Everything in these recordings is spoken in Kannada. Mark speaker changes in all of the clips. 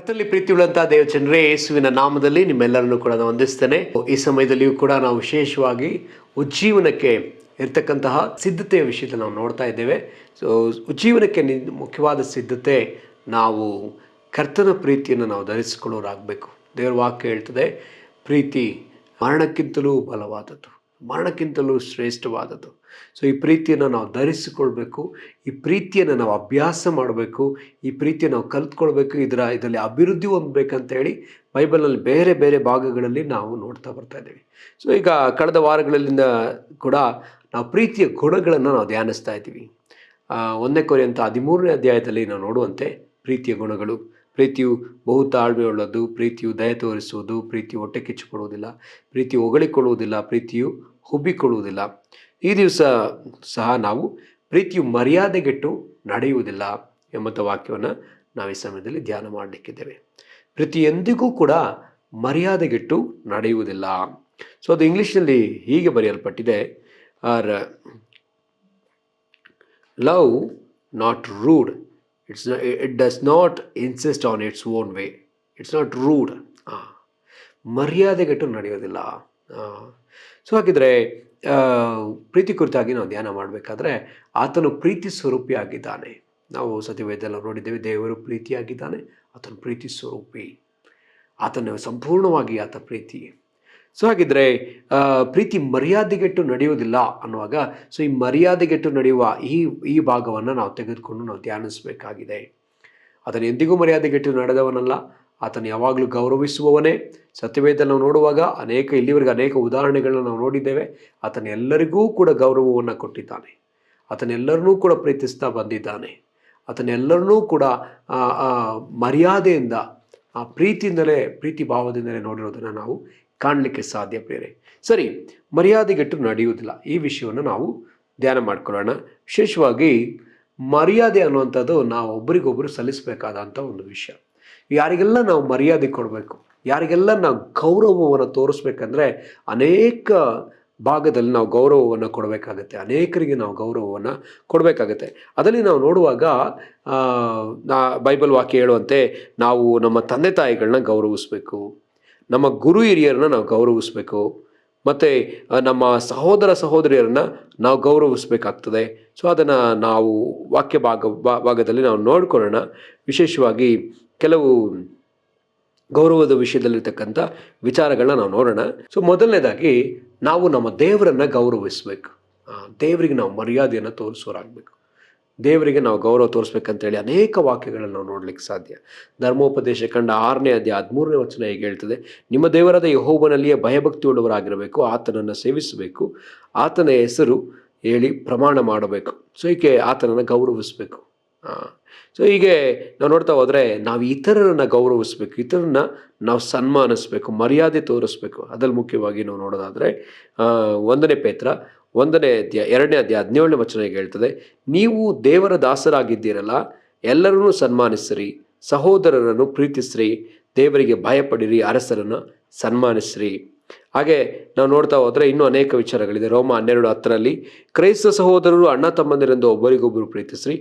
Speaker 1: ಕರ್ತನಲ್ಲಿ ಪ್ರೀತಿಯುಳ್ಳಂತಹ ದೇವಚಂದ್ರೇ, ಯೇಸುವಿನ ನಾಮದಲ್ಲಿ ನಿಮ್ಮೆಲ್ಲರನ್ನು ಕೂಡ ನಾನು ವಂದಿಸ್ತೇನೆ. ಈ ಸಮಯದಲ್ಲಿಯೂ ಕೂಡ ನಾವು ವಿಶೇಷವಾಗಿ ಉಜ್ಜೀವನಕ್ಕೆ ಇರ್ತಕ್ಕಂತಹ ಸಿದ್ಧತೆಯ ವಿಷಯದಲ್ಲಿ ನಾವು ನೋಡ್ತಾ ಇದ್ದೇವೆ. ಉಜ್ಜೀವನಕ್ಕೆ ಮುಖ್ಯವಾದ ಸಿದ್ಧತೆ ನಾವು ಕರ್ತನ ಪ್ರೀತಿಯನ್ನು ನಾವು ಧರಿಸಿಕೊಳ್ಳೋರಾಗಬೇಕು. ದೇವರ ವಾಕ್ಯ ಹೇಳ್ತದೆ, ಪ್ರೀತಿ ಮರಣಕ್ಕಿಂತಲೂ ಬಲವಾದದ್ದು, ಮರಣಕ್ಕಿಂತಲೂ ಶ್ರೇಷ್ಠವಾದದ್ದು. ಈ ಪ್ರೀತಿಯನ್ನು ನಾವು ಧರಿಸಿಕೊಳ್ಬೇಕು, ಈ ಪ್ರೀತಿಯನ್ನು ನಾವು ಅಭ್ಯಾಸ ಮಾಡಬೇಕು, ಈ ಪ್ರೀತಿಯನ್ನು ನಾವು ಕಲ್ತ್ಕೊಳ್ಬೇಕು, ಇದರಲ್ಲಿ ಅಭಿವೃದ್ಧಿ ಹೊಂದಬೇಕಂತೇಳಿ ಬೈಬಲ್ನಲ್ಲಿ ಬೇರೆ ಬೇರೆ ಭಾಗಗಳಲ್ಲಿ ನಾವು ನೋಡ್ತಾ ಬರ್ತಾ ಇದ್ದೀವಿ. ಈಗ ಕಳೆದ ವಾರಗಳಿಂದ ಕೂಡ ನಾವು ಪ್ರೀತಿಯ ಗುಣಗಳನ್ನು ನಾವು ಧ್ಯಾನಿಸ್ತಾ ಇದ್ದೀವಿ. 1 ಕೊರಿಂಥ 13ನೇ ಅಧ್ಯಾಯದಲ್ಲಿ ನಾವು ನೋಡುವಂತೆ ಪ್ರೀತಿಯ ಗುಣಗಳು. ಪ್ರೀತಿಯು ಬಹು ತಾಳ್ಮೆಯುಳ್ಳದ್ದು, ಪ್ರೀತಿಯು ದಯ ತೋರಿಸುವುದು, ಪ್ರೀತಿಯು ಹೊಟ್ಟೆ ಕಿಚ್ಚುಕೊಳ್ಳುವುದಿಲ್ಲ, ಪ್ರೀತಿಯು ಹೊಗಳಿಕೊಳ್ಳುವುದಿಲ್ಲ, ಪ್ರೀತಿಯು ಹುಬ್ಬಿಕೊಳ್ಳುವುದಿಲ್ಲ. ಈ ದಿವಸ ಸಹ ನಾವು ಪ್ರೀತಿಯು ಮರ್ಯಾದೆಗೆಟ್ಟು ನಡೆಯುವುದಿಲ್ಲ ಎಂಬಂಥ ವಾಕ್ಯವನ್ನು ನಾವು ಈ ಸಮಯದಲ್ಲಿ ಧ್ಯಾನ ಮಾಡಲಿಕ್ಕಿದ್ದೇವೆ. ಪ್ರೀತಿ ಎಂದಿಗೂ ಕೂಡ ಮರ್ಯಾದೆಗೆಟ್ಟು ನಡೆಯುವುದಿಲ್ಲ. ಅದು ಇಂಗ್ಲೀಷ್ನಲ್ಲಿ ಹೀಗೆ ಬರೆಯಲ್ಪಟ್ಟಿದೆ, love not rude, it does not insist on its own way, it's not rude. ಮರ್ಯಾದೆಗೆಟ್ಟು ನಡೆಯೋದಿಲ್ಲ. ಹಾಗಿದ್ರೆ ಪ್ರೀತಿ ಕುರಿತಾಗಿ ನಾವು ಧ್ಯಾನ ಮಾಡಬೇಕಾದ್ರೆ ಆತನು ಪ್ರೀತಿ ಸ್ವರೂಪಿ ಆಗಿದ್ದಾನೆ. ನಾವು ಸತ್ಯವೇದದಲ್ಲಿ ನೋಡಿದ್ದೇವೆ, ದೇವರು ಪ್ರೀತಿಯಾಗಿದ್ದಾನೆ, ಆತನು ಪ್ರೀತಿ ಸ್ವರೂಪಿ, ಆತನ ಸಂಪೂರ್ಣವಾಗಿ ಆತ ಪ್ರೀತಿ. ಹಾಗಿದ್ರೆ ಪ್ರೀತಿ ಮರ್ಯಾದೆಗೆಟ್ಟು ನಡೆಯುವುದಿಲ್ಲ ಅನ್ನುವಾಗ ಈ ಮರ್ಯಾದೆಗೆಟ್ಟು ನಡೆಯುವ ಈ ಭಾಗವನ್ನು ನಾವು ತೆಗೆದುಕೊಂಡು ನಾವು ಧ್ಯಾನಿಸಬೇಕಾಗಿದೆ. ಆತನು ಎಂದಿಗೂ ಮರ್ಯಾದೆಗೆಟ್ಟು ನಡೆದವನಲ್ಲ, ಆತನು ಯಾವಾಗಲೂ ಗೌರವಿಸುವವನೇ. ಸತ್ಯವೇದದಲ್ಲಿ ನಾವು ನೋಡುವಾಗ ಇಲ್ಲಿವರೆಗೆ ಅನೇಕ ಉದಾಹರಣೆಗಳನ್ನ ನಾವು ನೋಡಿದ್ದೇವೆ. ಆತನ ಎಲ್ಲರಿಗೂ ಕೂಡ ಗೌರವವನ್ನು ಕೊಟ್ಟಿದ್ದಾನೆ, ಆತನೆಲ್ಲರನ್ನೂ ಕೂಡ ಪ್ರೀತಿಸ್ತಾ ಬಂದಿದ್ದಾನೆ, ಆತನೆಲ್ಲರನ್ನೂ ಕೂಡ ಮರ್ಯಾದೆಯಿಂದ ಪ್ರೀತಿ ಭಾವದಿಂದಲೇ ನೋಡಿರೋದನ್ನು ನಾವು ಕಾಣಲಿಕ್ಕೆ ಸಾಧ್ಯ. ಪ್ರಿಯರೇ, ಮರ್ಯಾದೆಗೆಟ್ಟು ನಡೆಯುವುದಿಲ್ಲ, ಈ ವಿಷಯವನ್ನು ನಾವು ಧ್ಯಾನ ಮಾಡ್ಕೊಳ್ಳೋಣ. ವಿಶೇಷವಾಗಿ ಮರ್ಯಾದೆ ಅನ್ನುವಂಥದ್ದು ನಾವು ಒಬ್ಬರಿಗೊಬ್ಬರು ಸಲ್ಲಿಸಬೇಕಾದಂಥ ಒಂದು ವಿಷಯ. ಯಾರಿಗೆಲ್ಲ ನಾವು ಮರ್ಯಾದೆ ಕೊಡಬೇಕು, ಯಾರಿಗೆಲ್ಲ ನಾವು ಗೌರವವನ್ನು ತೋರಿಸ್ಬೇಕಂದ್ರೆ ಅನೇಕ ಭಾಗದಲ್ಲಿ ನಾವು ಗೌರವವನ್ನು ಕೊಡಬೇಕಾಗತ್ತೆ, ಅನೇಕರಿಗೆ ನಾವು ಗೌರವವನ್ನು ಕೊಡಬೇಕಾಗತ್ತೆ. ಅದರಲ್ಲಿ ನಾವು ನೋಡುವಾಗ ಬೈಬಲ್ ವಾಕ್ಯ ಹೇಳುವಂತೆ ನಾವು ನಮ್ಮ ತಂದೆ ತಾಯಿಗಳನ್ನ ಗೌರವಿಸಬೇಕು, ನಮ್ಮ ಗುರು ಹಿರಿಯರನ್ನ ನಾವು ಗೌರವಿಸಬೇಕು, ಮತ್ತು ನಮ್ಮ ಸಹೋದರ ಸಹೋದರಿಯರನ್ನ ನಾವು ಗೌರವಿಸಬೇಕಾಗ್ತದೆ. ಅದನ್ನು ನಾವು ವಾಕ್ಯ ಭಾಗದಲ್ಲಿ ನಾವು ನೋಡ್ಕೊಳ್ಳೋಣ. ವಿಶೇಷವಾಗಿ ಕೆಲವು ಗೌರವದ ವಿಷಯದಲ್ಲಿರ್ತಕ್ಕಂಥ ವಿಚಾರಗಳನ್ನ ನಾವು ನೋಡೋಣ. ಮೊದಲನೇದಾಗಿ ನಾವು ನಮ್ಮ ದೇವರನ್ನು ಗೌರವಿಸಬೇಕು. ದೇವರಿಗೆ ನಾವು ಮರ್ಯಾದೆಯನ್ನು ತೋರಿಸೋರಾಗಬೇಕು, ದೇವರಿಗೆ ನಾವು ಗೌರವ ತೋರಿಸ್ಬೇಕಂತೇಳಿ ಅನೇಕ ವಾಕ್ಯಗಳನ್ನು ನಾವು ನೋಡ್ಲಿಕ್ಕೆ ಸಾಧ್ಯ. ಧರ್ಮೋಪದೇಶ ಕಂಡ 6ನೇ ಅಧ್ಯಾಯ 13ನೇ ವಚನ ಹೇಗೆ ಹೇಳ್ತದೆ, ನಿಮ್ಮ ದೇವರಾದ ಯೆಹೋವನಲ್ಲಿಯೇ ಭಯಭಕ್ತಿ ಉಳ್ಳವರಾಗಿರಬೇಕು, ಆತನನ್ನು ಸೇವಿಸಬೇಕು, ಆತನ ಹೆಸರು ಹೇಳಿ ಪ್ರಮಾಣ ಮಾಡಬೇಕು. ಹೀಗೆ ಆತನನ್ನು ಗೌರವಿಸಬೇಕು. ಹೀಗೆ ನಾವು ನೋಡ್ತಾ ಹೋದರೆ ನಾವು ಇತರರನ್ನು ಗೌರವಿಸಬೇಕು, ಇತರರನ್ನ ನಾವು ಸನ್ಮಾನಿಸಬೇಕು, ಮರ್ಯಾದೆ ತೋರಿಸ್ಬೇಕು. ಅದ್ರಲ್ಲಿ ಮುಖ್ಯವಾಗಿ ನಾವು ನೋಡೋದಾದರೆ 1 ಪೇತ್ರ 1ನೇ ಅಧ್ಯಾಯ 2ನೇ ಅಧ್ಯಾಯ 17ನೇ ವಚನ ಹೇಗೆ ಹೇಳ್ತದೆ, ನೀವು ದೇವರ ದಾಸರಾಗಿದ್ದೀರಲ್ಲ, ಎಲ್ಲರನ್ನೂ ಸನ್ಮಾನಿಸಿರಿ, ಸಹೋದರರನ್ನು ಪ್ರೀತಿಸ್ರಿ, ದೇವರಿಗೆ ಭಯಪಡಿರಿ, ಅರಸರನ್ನು ಸನ್ಮಾನಿಸ್ರಿ. ಹಾಗೆ ನಾವು ನೋಡ್ತಾ ಹೋದರೆ ಇನ್ನೂ ಅನೇಕ ವಿಚಾರಗಳಿದೆ. ರೋಮ 12:10 ಕ್ರೈಸ್ತ ಸಹೋದರರು ಅಣ್ಣ ತಮ್ಮಂದಿರೆಂದು ಒಬ್ಬರಿಗೊಬ್ಬರು ಪ್ರೀತಿಸ್ರಿ,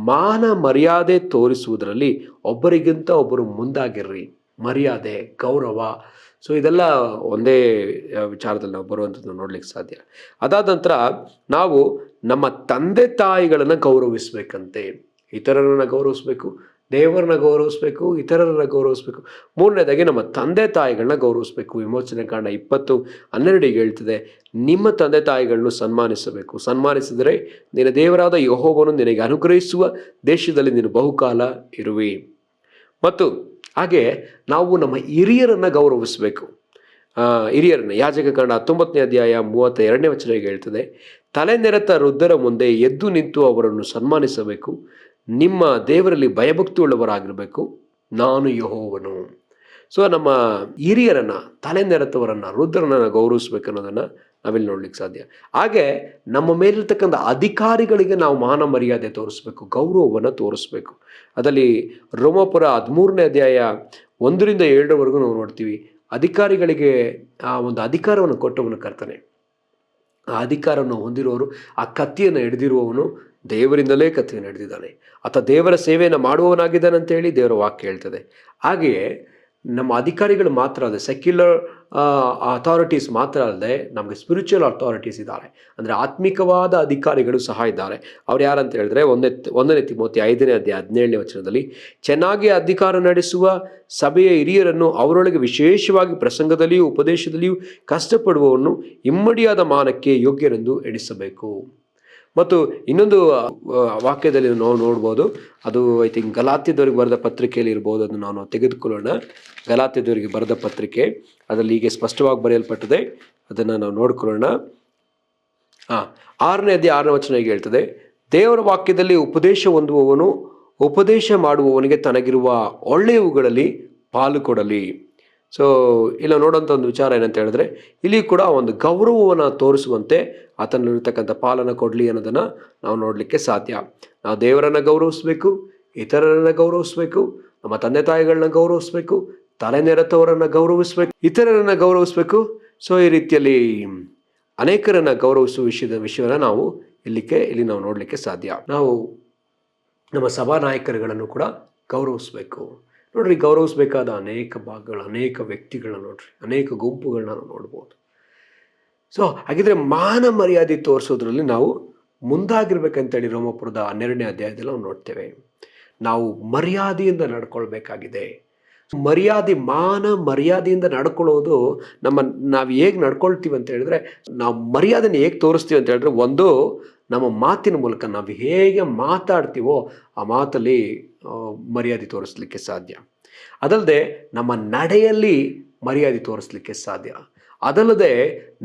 Speaker 1: ಮಾನ ಮರ್ಯಾದೆ ತೋರಿಸುವುದರಲ್ಲಿ ಒಬ್ಬರಿಗಿಂತ ಒಬ್ಬರು ಮುಂದಾಗಿರ್ರಿ. ಮರ್ಯಾದೆ, ಗೌರವ, ಇದೆಲ್ಲ ಒಂದೇ ವಿಚಾರದಲ್ಲಿ ನಾವು ಬರುವಂಥದ್ದು ನೋಡ್ಲಿಕ್ಕೆ ಸಾಧ್ಯ. ಅದಾದ ನಂತರ ನಾವು ನಮ್ಮ ತಂದೆ ತಾಯಿಗಳನ್ನು ಗೌರವಿಸ್ಬೇಕಂತೆ. ಇತರರನ್ನು ಗೌರವಿಸ್ಬೇಕು, ದೇವರನ್ನ ಗೌರವಿಸ್ಬೇಕು, ಇತರರನ್ನ ಗೌರವಿಸ್ಬೇಕು. 3ನೇದಾಗಿ ನಮ್ಮ ತಂದೆ ತಾಯಿಗಳನ್ನ ಗೌರವಿಸ್ಬೇಕು. ವಿಮೋಚನೆ ಕಾಂಡ 20:12 ಹೇಳ್ತದೆ, ನಿಮ್ಮ ತಂದೆ ತಾಯಿಗಳನ್ನು ಸನ್ಮಾನಿಸಬೇಕು, ಸನ್ಮಾನಿಸಿದರೆ ನಿನ್ನ ದೇವರಾದ ಯೆಹೋವನು ನಿನಗೆ ಅನುಗ್ರಹಿಸುವ ದೇಶದಲ್ಲಿ ನೀನು ಬಹುಕಾಲ ಇರುವಿ. ಮತ್ತು ಹಾಗೆ ನಾವು ನಮ್ಮ ಹಿರಿಯರನ್ನು ಗೌರವಿಸಬೇಕು. ಹಿರಿಯರನ್ನು ಯಾಜಕ ಕಾಂಡ 19ನೇ ಅಧ್ಯಾಯ 32ನೇ ವಚನ ಹೇಳ್ತದೆ, ತಲೆನೆರೆತ ವೃದ್ಧರ ಮುಂದೆ ಎದ್ದು ನಿಂತು ಅವರನ್ನು ಸನ್ಮಾನಿಸಬೇಕು, ನಿಮ್ಮ ದೇವರಲ್ಲಿ ಭಯಭಕ್ತಿ ಉಳ್ಳವರಾಗಿರಬೇಕು, ನಾನು ಯೆಹೋವನು. ನಮ್ಮ ಹಿರಿಯರನ್ನು, ತಲೆನೆರೆತವರನ್ನು, ವೃದ್ಧರನ್ನು ಗೌರವಿಸ್ಬೇಕನ್ನೋದನ್ನು ನಾವಿಲ್ಲಿ ನೋಡ್ಲಿಕ್ಕೆ ಸಾಧ್ಯ. ಹಾಗೆ ನಮ್ಮ ಮೇಲಿರ್ತಕ್ಕಂಥ ಅಧಿಕಾರಿಗಳಿಗೆ ನಾವು ಮಾನ ಮರ್ಯಾದೆ ತೋರಿಸ್ಬೇಕು, ಗೌರವವನ್ನು ತೋರಿಸ್ಬೇಕು. ಅದರಲ್ಲಿ ರೋಮಾಪುರ 13ನೇ ಅಧ್ಯಾಯ 1-7 ನಾವು ನೋಡ್ತೀವಿ. ಅಧಿಕಾರಿಗಳಿಗೆ ಆ ಒಂದು ಅಧಿಕಾರವನ್ನು ಕೊಟ್ಟವನು ಕರ್ತನೆ. ಆ ಅಧಿಕಾರವನ್ನು ಹೊಂದಿರುವವರು, ಆ ಕತ್ತಿಯನ್ನು ಹಿಡಿದಿರುವವನು ದೇವರಿಂದಲೇ ಕರ್ತವ್ಯ ನಡೆದಿದ್ದಾನೆ, ಆತ ದೇವರ ಸೇವೆಯನ್ನು ಮಾಡುವವನಾಗಿದ್ದಾನೆ ಅಂತೇಳಿ ದೇವರ ವಾಕ್ಯ ಹೇಳ್ತದೆ. ಹಾಗೆಯೇ ನಮ್ಮ ಅಧಿಕಾರಿಗಳು ಮಾತ್ರ ಅಲ್ಲದೆ, ಸೆಕ್ಯುಲರ್ ಅಥಾರಿಟೀಸ್ ಮಾತ್ರ ಅಲ್ಲದೆ ನಮಗೆ ಸ್ಪಿರಿಚುವಲ್ ಅಥಾರಿಟೀಸ್ ಇದ್ದಾರೆ, ಅಂದರೆ ಆತ್ಮಿಕವಾದ ಅಧಿಕಾರಿಗಳು ಸಹ ಇದ್ದಾರೆ. ಅವ್ರು ಯಾರಂತ ಹೇಳಿದ್ರೆ 1 ತಿಮೋಥಿ 5ನೇ ಅಧ್ಯಾಯ 17ನೇ ವಚನದಲ್ಲಿ, ಚೆನ್ನಾಗಿ ಅಧಿಕಾರ ನಡೆಸುವ ಸಭೆಯ ಹಿರಿಯರನ್ನು ಅವರೊಳಗೆ ವಿಶೇಷವಾಗಿ ಪ್ರಸಂಗದಲ್ಲಿಯೂ ಉಪದೇಶದಲ್ಲಿಯೂ ಕಷ್ಟಪಡುವವನ್ನು ಇಮ್ಮಡಿಯಾದ ಮಾನಕ್ಕೆ ಯೋಗ್ಯರೆಂದು ಎಣಿಸಬೇಕು. ಮತ್ತು ಇನ್ನೊಂದು ವಾಕ್ಯದಲ್ಲಿ ನಾವು ನೋಡ್ಬೋದು, ಅದು ಐ ಥಿಂಕ್ ಗಲಾತ್ಯದವರಿಗೆ ಬರೆದ ಪತ್ರಿಕೆಯಲ್ಲಿ ಇರ್ಬೋದು, ಅದನ್ನು ನಾವು ತೆಗೆದುಕೊಳ್ಳೋಣ. ಗಲಾತ್ಯದವರಿಗೆ ಬರೆದ ಪತ್ರಿಕೆ, ಅದರಲ್ಲಿ ಹೀಗೆ ಸ್ಪಷ್ಟವಾಗಿ ಬರೆಯಲ್ಪಟ್ಟಿದೆ, ಅದನ್ನು ನಾವು ನೋಡ್ಕೊಳ್ಳೋಣ. 6ನೇ ಅಧ್ಯಾಯ 6ನೇ ವಚನ ಹೀಗೆ ಹೇಳ್ತದೆ, ದೇವರ ವಾಕ್ಯದಲ್ಲಿ ಉಪದೇಶ ಹೊಂದುವವನು ಉಪದೇಶ ಮಾಡುವವನಿಗೆ ತನಗಿರುವ ಒಳ್ಳೆಯವುಗಳಲ್ಲಿ ಪಾಲು ಕೊಡಲಿ. ಸೊ ಇಲ್ಲ ನೋಡೋಂಥ ಒಂದು ವಿಚಾರ ಏನಂತ ಹೇಳಿದ್ರೆ, ಇಲ್ಲಿ ಕೂಡ ಒಂದು ಗೌರವವನ್ನು ತೋರಿಸುವಂತೆ ಆತನಲ್ಲಿರ್ತಕ್ಕಂಥ ಪಾಲನ್ನು ಕೊಡಲಿ ಅನ್ನೋದನ್ನು ನಾವು ನೋಡಲಿಕ್ಕೆ ಸಾಧ್ಯ. ನಾವು ದೇವರನ್ನು ಗೌರವಿಸಬೇಕು, ಇತರರನ್ನು ಗೌರವಿಸಬೇಕು, ನಮ್ಮ ತಂದೆ ತಾಯಿಗಳನ್ನ ಗೌರವಿಸಬೇಕು, ತಲೆನೆರೆತವರನ್ನು ಗೌರವಿಸಬೇಕು, ಇತರರನ್ನು ಗೌರವಿಸಬೇಕು. ಸೊ ಈ ರೀತಿಯಲ್ಲಿ ಅನೇಕರನ್ನು ಗೌರವಿಸುವ ವಿಷಯವನ್ನು ನಾವು ಇಲ್ಲಿ ನಾವು ನೋಡಲಿಕ್ಕೆ ಸಾಧ್ಯ. ನಾವು ನಮ್ಮ ಸಭಾ ನಾಯಕರುಗಳನ್ನು ಕೂಡ ಗೌರವಿಸಬೇಕು. ನೋಡ್ರಿ, ಗೌರವಿಸಬೇಕಾದ ಅನೇಕ ಭಾಗಗಳು, ಅನೇಕ ವ್ಯಕ್ತಿಗಳನ್ನ ನೋಡ್ರಿ, ಅನೇಕ ಗುಂಪುಗಳನ್ನ ನಾವು ನೋಡ್ಬೋದು. ಸೊ ಹಾಗಿದ್ರೆ ಮಾನ ಮರ್ಯಾದೆ ತೋರಿಸೋದ್ರಲ್ಲಿ ನಾವು ಮುಂದಾಗಿರ್ಬೇಕಂತೇಳಿ ರೋಮಾಪುರದ 12ನೇ ಅಧ್ಯಾಯದಲ್ಲಿ ನಾವು ನೋಡ್ತೇವೆ. ನಾವು ಮರ್ಯಾದೆಯಿಂದ ನಡ್ಕೊಳ್ಬೇಕಾಗಿದೆ. ಮಾನ ಮರ್ಯಾದೆಯಿಂದ ನಡ್ಕೊಳ್ಳೋದು ನಾವು ಹೇಗೆ ನಡ್ಕೊಳ್ತೀವಿ ಅಂತ ಹೇಳಿದ್ರೆ, ನಾವು ಮರ್ಯಾದೆನ ಹೇಗೆ ತೋರಿಸ್ತೀವಿ ಅಂತ ಹೇಳಿದ್ರೆ, ಒಂದು ನಮ್ಮ ಮಾತಿನ ಮೂಲಕ ನಾವು ಹೇಗೆ ಮಾತಾಡ್ತೀವೋ ಆ ಮಾತಲ್ಲಿ ಮರ್ಯಾದೆ ತೋರಿಸ್ಲಿಕ್ಕೆ ಸಾಧ್ಯ. ಅದಲ್ಲದೆ ನಮ್ಮ ನಡೆಯಲ್ಲಿ ಮರ್ಯಾದೆ ತೋರಿಸ್ಲಿಕ್ಕೆ ಸಾಧ್ಯ. ಅದಲ್ಲದೆ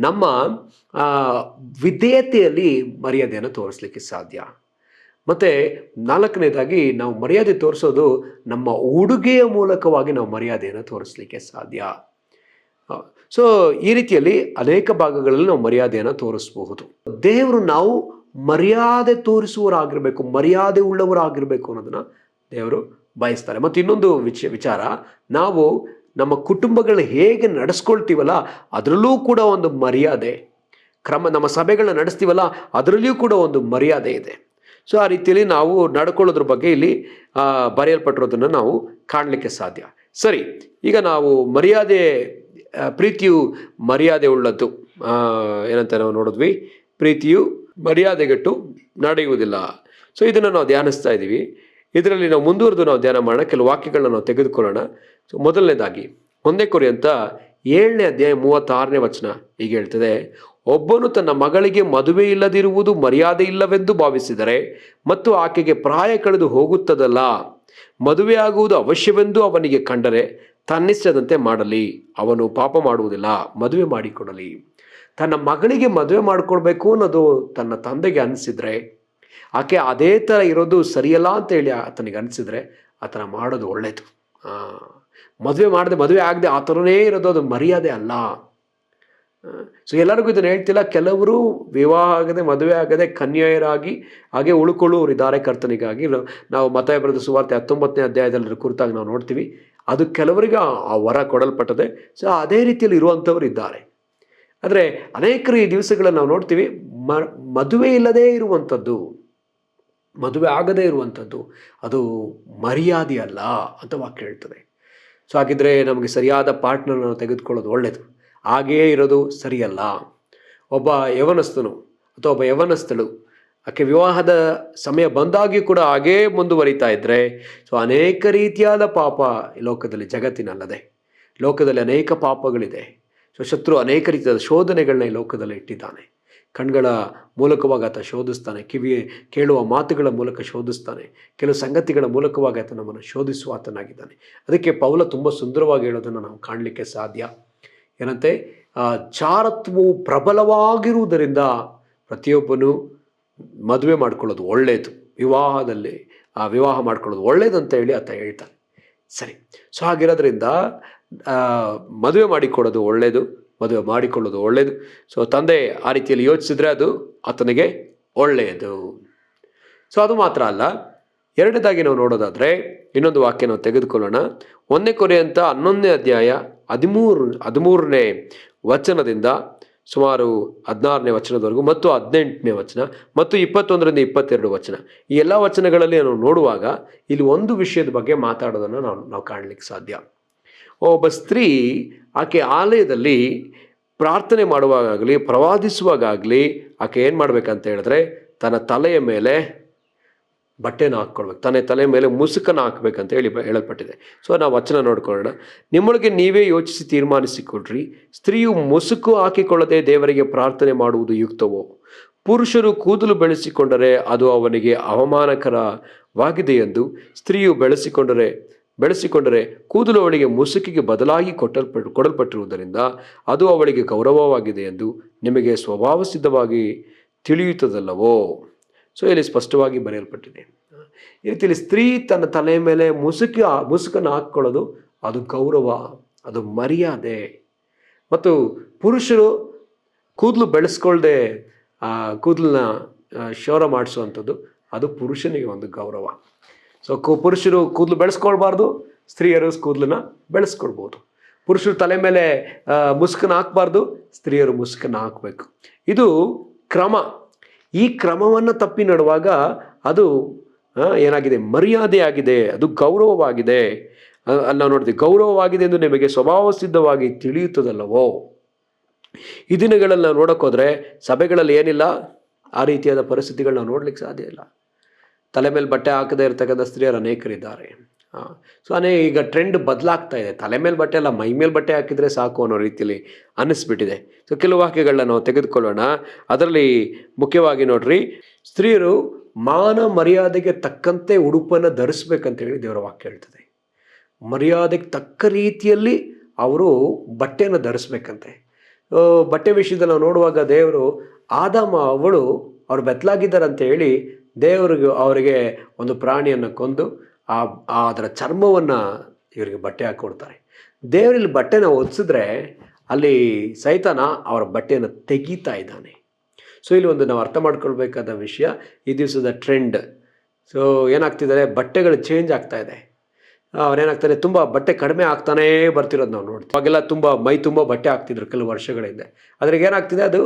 Speaker 1: ನಮ್ಮ ವಿಧೇಯತೆಯಲ್ಲಿ ಮರ್ಯಾದೆಯನ್ನು ತೋರಿಸ್ಲಿಕ್ಕೆ ಸಾಧ್ಯ. ಮತ್ತು 4ನೇದಾಗಿ ನಾವು ಮರ್ಯಾದೆ ತೋರಿಸೋದು ನಮ್ಮ ಉಡುಗೆಯ ಮೂಲಕವಾಗಿ ನಾವು ಮರ್ಯಾದೆಯನ್ನು ತೋರಿಸ್ಲಿಕ್ಕೆ ಸಾಧ್ಯ. ಸೊ ಈ ರೀತಿಯಲ್ಲಿ ಅನೇಕ ಭಾಗಗಳಲ್ಲಿ ನಾವು ಮರ್ಯಾದೆಯನ್ನು ತೋರಿಸಬಹುದು. ದೇವರು ನಾವು ಮರ್ಯಾದೆ ತೋರಿಸುವವರಾಗಿರ್ಬೇಕು, ಮರ್ಯಾದೆ ಉಳ್ಳವರಾಗಿರ್ಬೇಕು ಅನ್ನೋದನ್ನ ದೇವರು ಬಯಸ್ತಾರೆ. ಮತ್ತು ಇನ್ನೊಂದು ವಿಚಾರ, ನಾವು ನಮ್ಮ ಕುಟುಂಬಗಳನ್ನ ಹೇಗೆ ನಡೆಸ್ಕೊಳ್ತೀವಲ್ಲ ಅದರಲ್ಲೂ ಕೂಡ ಒಂದು ಮರ್ಯಾದೆ ನಮ್ಮ ಸಭೆಗಳನ್ನ ನಡೆಸ್ತೀವಲ್ಲ ಅದರಲ್ಲಿಯೂ ಕೂಡ ಒಂದು ಮರ್ಯಾದೆ ಇದೆ. ಸೊ ಆ ರೀತಿಯಲ್ಲಿ ನಾವು ನಡ್ಕೊಳ್ಳೋದ್ರ ಬಗ್ಗೆ ಇಲ್ಲಿ ಬರೆಯಲ್ಪಟ್ಟಿರೋದನ್ನು ನಾವು ಕಾಣಲಿಕ್ಕೆ ಸಾಧ್ಯ. ಸರಿ, ಈಗ ನಾವು ಪ್ರೀತಿಯು ಮರ್ಯಾದೆ ಉಳ್ಳದ್ದು ಏನಂತ ನಾವು ನೋಡಿದ್ವಿ. ಪ್ರೀತಿಯು ಮರ್ಯಾದೆಗೆಟ್ಟು ನಡೆಯುವುದಿಲ್ಲ. ಸೊ ಇದನ್ನು ನಾವು ಧ್ಯಾನಿಸ್ತಾ ಇದ್ದೀವಿ. ಇದರಲ್ಲಿ ನಾವು ಮುಂದುವರೆದು ನಾವು ಧ್ಯಾನ ಮಾಡೋಣ. ಕೆಲವು ವಾಕ್ಯಗಳನ್ನ ನಾವು ತೆಗೆದುಕೊಳ್ಳೋಣ. ಸೊ ಮೊದಲನೇದಾಗಿ 1 ಕೊರಿಂಥ 7ನೇ ಅಧ್ಯಾಯ 36ನೇ ವಚನ ಹೀಗೆ ಹೇಳ್ತದೆ, ಒಬ್ಬನು ತನ್ನ ಮಗಳಿಗೆ ಮದುವೆ ಇಲ್ಲದಿರುವುದು ಮರ್ಯಾದೆ ಇಲ್ಲವೆಂದು ಭಾವಿಸಿದರೆ ಮತ್ತು ಆಕೆಗೆ ಪ್ರಾಯ ಕಳೆದು ಹೋಗುತ್ತದಲ್ಲ, ಮದುವೆಯಾಗುವುದು ಅವಶ್ಯವೆಂದು ಅವನಿಗೆ ಕಂಡರೆ ತನ್ನಿಷ್ಟದಂತೆ ಮಾಡಲಿ, ಅವನು ಪಾಪ ಮಾಡುವುದಿಲ್ಲ, ಮದುವೆ ಮಾಡಿಕೊಡಲಿ. ತನ್ನ ಮಗಳಿಗೆ ಮದುವೆ ಮಾಡಿಕೊಡ್ಬೇಕು ಅನ್ನೋದು ತನ್ನ ತಂದೆಗೆ ಅನಿಸಿದ್ರೆ, ಆಕೆ ಅದೇ ಥರ ಇರೋದು ಸರಿಯಲ್ಲ ಅಂತ ಹೇಳಿ ಆತನಿಗೆ ಅನಿಸಿದ್ರೆ ಆತನ ಮಾಡೋದು ಒಳ್ಳೆಯದು. ಮದುವೆ ಆಗದೆ ಆ ಥರನೇ ಇರೋದು ಅದು ಮರ್ಯಾದೆ ಅಲ್ಲ. ಸೊ ಎಲ್ಲರಿಗೂ ಇದನ್ನು ಹೇಳ್ತಿಲ್ಲ. ಕೆಲವರು ವಿವಾಹ ಆಗದೆ ಮದುವೆ ಆಗದೆ ಕನ್ಯೆಯರಾಗಿ ಹಾಗೆ ಉಳ್ಕೊಳ್ಳೋರು ಇದ್ದಾರೆ ಕರ್ತನಿಗಾಗಿ. ನಾವು ಮತ್ತಾಯ ಬರೆದ ಸುವಾರ್ತೆ 19ನೇ ಅಧ್ಯಾಯದಲ್ಲಿ ಕುರಿತಾಗಿ ನಾವು ನೋಡ್ತೀವಿ. ಅದು ಕೆಲವರಿಗೆ ಆ ವರ ಕೊಡಲ್ಪಟ್ಟದೆ. ಸೊ ಅದೇ ರೀತಿಯಲ್ಲಿ ಇರುವಂಥವ್ರು ಇದ್ದಾರೆ. ಆದರೆ ಅನೇಕರು ಈ ದಿವಸಗಳನ್ನು ನಾವು ನೋಡ್ತೀವಿ, ಮದುವೆ ಇಲ್ಲದೇ ಇರುವಂಥದ್ದು, ಮದುವೆ ಆಗದೇ ಇರುವಂಥದ್ದು ಅದು ಮರ್ಯಾದೆ ಅಲ್ಲ ಅಂತ ವಾಕ್ಯ ಹೇಳ್ತದೆ. ಸೊ ಹಾಗಿದ್ರೆ ನಮಗೆ ಸರಿಯಾದ ಪಾರ್ಟ್ನರ್ ನಾವು ತೆಗೆದುಕೊಳ್ಳೋದು ಒಳ್ಳೆಯದು. ಹಾಗೇ ಇರೋದು ಸರಿಯಲ್ಲ. ಒಬ್ಬ ಯವನಸ್ಥನು ಅಥವಾ ಒಬ್ಬ ಯವನಸ್ಥಳು ಆಕೆ ವಿವಾಹದ ಸಮಯ ಬಂದಾಗಿಯೂ ಕೂಡ ಹಾಗೇ ಮುಂದುವರಿತಾ ಇದ್ದರೆ, ಸೊ ಅನೇಕ ರೀತಿಯಾದ ಪಾಪ ಈ ಲೋಕದಲ್ಲಿ, ಜಗತ್ತಿನಲ್ಲದೆ ಲೋಕದಲ್ಲಿ ಅನೇಕ ಪಾಪಗಳಿದೆ. ಸೊ ಶತ್ರು ಅನೇಕ ರೀತಿಯಾದ ಶೋಧನೆಗಳನ್ನ ಈ ಲೋಕದಲ್ಲಿ ಇಟ್ಟಿದ್ದಾನೆ. ಕಣ್ಗಳ ಮೂಲಕವಾಗಿ ಆತ ಶೋಧಿಸ್ತಾನೆ, ಕೇಳುವ ಮಾತುಗಳ ಮೂಲಕ ಶೋಧಿಸ್ತಾನೆ, ಕೆಲವು ಸಂಗತಿಗಳ ಮೂಲಕವಾಗಿ ಆತ ನಮ್ಮನ್ನು ಶೋಧಿಸುವ ಆತನಾಗಿದ್ದಾನೆ. ಅದಕ್ಕೆ ಪೌಲ ತುಂಬ ಸುಂದರವಾಗಿ ಹೇಳೋದನ್ನು ನಾವು ಕಾಣಲಿಕ್ಕೆ ಸಾಧ್ಯ. ಏನಂತೆ, ಜಾರತ್ವವು ಪ್ರಬಲವಾಗಿರುವುದರಿಂದ ಪ್ರತಿಯೊಬ್ಬನು ಮದುವೆ ಮಾಡ್ಕೊಳ್ಳೋದು ಒಳ್ಳೆಯದು, ವಿವಾಹ ಮಾಡ್ಕೊಳ್ಳೋದು ಒಳ್ಳೆಯದು ಅಂತ ಹೇಳಿ ಆತ ಹೇಳ್ತಾನೆ. ಸರಿ, ಸೊ ಹಾಗಿರೋದ್ರಿಂದ ಮದುವೆ ಮಾಡಿಕೊಳ್ಳೋದು ಒಳ್ಳೆಯದು, ಮದುವೆ ಮಾಡಿಕೊಳ್ಳೋದು ಒಳ್ಳೆಯದು. ಸೊ ತಂದೆ ಆ ರೀತಿಯಲ್ಲಿ ಯೋಚಿಸಿದ್ರೆ ಅದು ಆತನಿಗೆ ಒಳ್ಳೆಯದು. ಸೊ ಅದು ಮಾತ್ರ ಅಲ್ಲ, ಎರಡನೇದಾಗಿ ನಾವು ನೋಡೋದಾದರೆ ಇನ್ನೊಂದು ವಾಕ್ಯ ನಾವು ತೆಗೆದುಕೊಳ್ಳೋಣ. 1 ಕೊರಿಂಥ 11ನೇ ಅಧ್ಯಾಯ 13ನೇ ವಚನದಿಂದ ಸುಮಾರು 16ನೇ ವಚನದವರೆಗೂ ಮತ್ತು 18ನೇ ವಚನ ಮತ್ತು 21ರಿಂದ 22 ವಚನ, ಈ ಎಲ್ಲ ವಚನಗಳಲ್ಲಿ ನಾವು ನೋಡುವಾಗ ಇಲ್ಲಿ ಒಂದು ವಿಷಯದ ಬಗ್ಗೆ ಮಾತಾಡೋದನ್ನು ನಾವು ಕಾಣಲಿಕ್ಕೆ ಸಾಧ್ಯ. ಒಬ್ಬ ಸ್ತ್ರೀ ಆಕೆ ಆಲಯದಲ್ಲಿ ಪ್ರಾರ್ಥನೆ ಮಾಡುವಾಗಲಿ ಪ್ರವಾದಿಸುವಾಗಲಿ ಆಕೆ ಏನು ಮಾಡ್ಬೇಕಂತ ಹೇಳಿದ್ರೆ ತನ್ನ ತಲೆಯ ಮೇಲೆ ಬಟ್ಟೆನ ಹಾಕ್ಕೊಳ್ಬೇಕು, ತನ್ನ ತಲೆ ಮೇಲೆ ಮುಸುಕನ್ನು ಹಾಕ್ಬೇಕಂತ ಹೇಳಲ್ಪಟ್ಟಿದೆ. ಸೊ ನಾವು ವಚನ ನೋಡ್ಕೊಳ್ಳೋಣ. ನಿಮ್ಮೊಳಗೆ ನೀವೇ ಯೋಚಿಸಿ ತೀರ್ಮಾನಿಸಿಕೊಡ್ರಿ, ಸ್ತ್ರೀಯು ಮುಸುಕು ಹಾಕಿಕೊಳ್ಳದೆ ದೇವರಿಗೆ ಪ್ರಾರ್ಥನೆ ಮಾಡುವುದು ಯುಕ್ತವೋ? ಪುರುಷರು ಕೂದಲು ಬೆಳೆಸಿಕೊಂಡರೆ ಅದು ಅವನಿಗೆ ಅವಮಾನಕರವಾಗಿದೆ ಎಂದು, ಸ್ತ್ರೀಯು ಬೆಳೆಸಿಕೊಂಡರೆ ಕೂದಲು ಅವಳಿಗೆ ಮುಸುಕಿಗೆ ಬದಲಾಗಿ ಕೊಡಲ್ಪಟ್ಟಿರುವುದರಿಂದ ಅದು ಅವಳಿಗೆ ಗೌರವವಾಗಿದೆ ಎಂದು ನಿಮಗೆ ಸ್ವಭಾವ ಸಿದ್ಧವಾಗಿ ತಿಳಿಯುತ್ತದಲ್ಲವೋ? ಸೊ ಇಲ್ಲಿ ಸ್ಪಷ್ಟವಾಗಿ ಬರೆಯಲ್ಪಟ್ಟಿದೆ. ಈ ರೀತಿಯಲ್ಲಿ ಸ್ತ್ರೀ ತನ್ನ ತಲೆಯ ಮೇಲೆ ಮುಸುಕನ್ನು ಹಾಕ್ಕೊಳ್ಳೋದು ಅದು ಗೌರವ, ಅದು ಮರ್ಯಾದೆ. ಮತ್ತು ಪುರುಷರು ಕೂದಲು ಬೆಳೆಸ್ಕೊಳ್ದೆ ಕೂದಲನ್ನ ಕ್ಷೌರ ಮಾಡಿಸುವಂಥದ್ದು ಅದು ಪುರುಷನಿಗೆ ಒಂದು ಗೌರವ. ಸೊ ಪುರುಷರು ಕೂದಲು ಬೆಳೆಸ್ಕೊಳ್ಬಾರ್ದು, ಸ್ತ್ರೀಯರು ಕೂದಲನ್ನ ಬೆಳೆಸ್ಕೊಳ್ಬೋದು. ಪುರುಷರು ತಲೆ ಮೇಲೆ ಮುಸುಕನ್ನು ಹಾಕಬಾರ್ದು, ಸ್ತ್ರೀಯರು ಮುಸುಕನ್ನು ಹಾಕಬೇಕು. ಇದು ಕ್ರಮ. ಈ ಕ್ರಮವನ್ನು ತಪ್ಪಿ ನಡುವಾಗ ಅದು ಏನಾಗಿದೆ? ಮರ್ಯಾದೆ ಆಗಿದೆ, ಅದು ಗೌರವವಾಗಿದೆ. ಅಲ್ಲಿ ನಾವು ನೋಡ್ತೀವಿ, ಗೌರವವಾಗಿದೆ ಎಂದು ನಿಮಗೆ ಸ್ವಭಾವ ಸಿದ್ಧವಾಗಿ ತಿಳಿಯುತ್ತದಲ್ಲವೋ? ಈ ದಿನಗಳಲ್ಲಿ ನಾವು ನೋಡೋಕ್ಕೋದ್ರೆ ಸಭೆಗಳಲ್ಲಿ ಏನಿಲ್ಲ, ಆ ರೀತಿಯಾದ ಪರಿಸ್ಥಿತಿಗಳು ನಾವು ನೋಡ್ಲಿಕ್ಕೆ ಸಾಧ್ಯ ಇಲ್ಲ. ತಲೆ ಮೇಲೆ ಬಟ್ಟೆ ಹಾಕದೇ ಇರ್ತಕ್ಕಂಥ ಸ್ತ್ರೀಯರು ಅನೇಕರಿದ್ದಾರೆ. ಸೊ ಈಗ ಟ್ರೆಂಡ್ ಬದಲಾಗ್ತಾ ಇದೆ. ತಲೆ ಮೇಲೆ ಬಟ್ಟೆ ಅಲ್ಲ, ಮೈ ಮೇಲೆ ಬಟ್ಟೆ ಹಾಕಿದರೆ ಸಾಕು ಅನ್ನೋ ರೀತಿಯಲ್ಲಿ ಅನ್ನಿಸ್ಬಿಟ್ಟಿದೆ. ಸೊ ಕೆಲವು ವಾಕ್ಯಗಳನ್ನ ನಾವು ತೆಗೆದುಕೊಳ್ಳೋಣ. ಅದರಲ್ಲಿ ಮುಖ್ಯವಾಗಿ ನೋಡ್ರಿ, ಸ್ತ್ರೀಯರು ಮಾನ ಮರ್ಯಾದೆಗೆ ತಕ್ಕಂತೆ ಉಡುಪನ್ನು ಧರಿಸ್ಬೇಕಂತ ಹೇಳಿ ದೇವರ ವಾಕ್ಯ ಹೇಳ್ತದೆ. ಮರ್ಯಾದೆಗೆ ತಕ್ಕ ರೀತಿಯಲ್ಲಿ ಅವರು ಬಟ್ಟೆಯನ್ನು ಧರಿಸ್ಬೇಕಂತೆ. ಬಟ್ಟೆ ವಿಷಯದಲ್ಲಿ ನಾವು ನೋಡುವಾಗ ದೇವರು ಆದಾಮ ಅವಳು ಅವ್ರು ಬೆತ್ತಲಾಗಿದ್ದಾರಂತ ಹೇಳಿ ಅವರಿಗೆ ಒಂದು ಪ್ರಾಣಿಯನ್ನು ಕೊಂದು ಅದರ ಚರ್ಮವನ್ನು ಇವರಿಗೆ ಬಟ್ಟೆ ಹಾಕಿಕೊಡ್ತಾರೆ. ದೇವರಲ್ಲಿ ಬಟ್ಟೆನ ಒದಿಸಿದ್ರೆ ಅಲ್ಲಿ ಸೈತಾನ ಅವರ ಬಟ್ಟೆಯನ್ನು ತೆಗೀತಾ ಇದ್ದಾನೆ. ಸೊ ಇಲ್ಲಿ ಒಂದು ನಾವು ಅರ್ಥ ಮಾಡ್ಕೊಳ್ಬೇಕಾದ ವಿಷಯ, ಈ ದಿವಸದ ಟ್ರೆಂಡ್. ಸೊ ಏನಾಗ್ತಿದ್ದಾರೆ, ಬಟ್ಟೆಗಳು ಚೇಂಜ್ ಆಗ್ತಾ ಇದೆ. ಅವ್ರೇನಾಗ್ತಾರೆ, ತುಂಬ ಬಟ್ಟೆ ಕಡಿಮೆ ಆಗ್ತಾನೇ ಬರ್ತಿರೋದು ನಾವು ನೋಡ್ತೀವಿ. ಅವಾಗೆಲ್ಲ ಮೈ ತುಂಬ ಬಟ್ಟೆ ಹಾಕ್ತಿದ್ರು ಕೆಲವು ವರ್ಷಗಳಿಂದ. ಅದ್ರಿಗೆ ಏನಾಗ್ತಿದೆ, ಅದು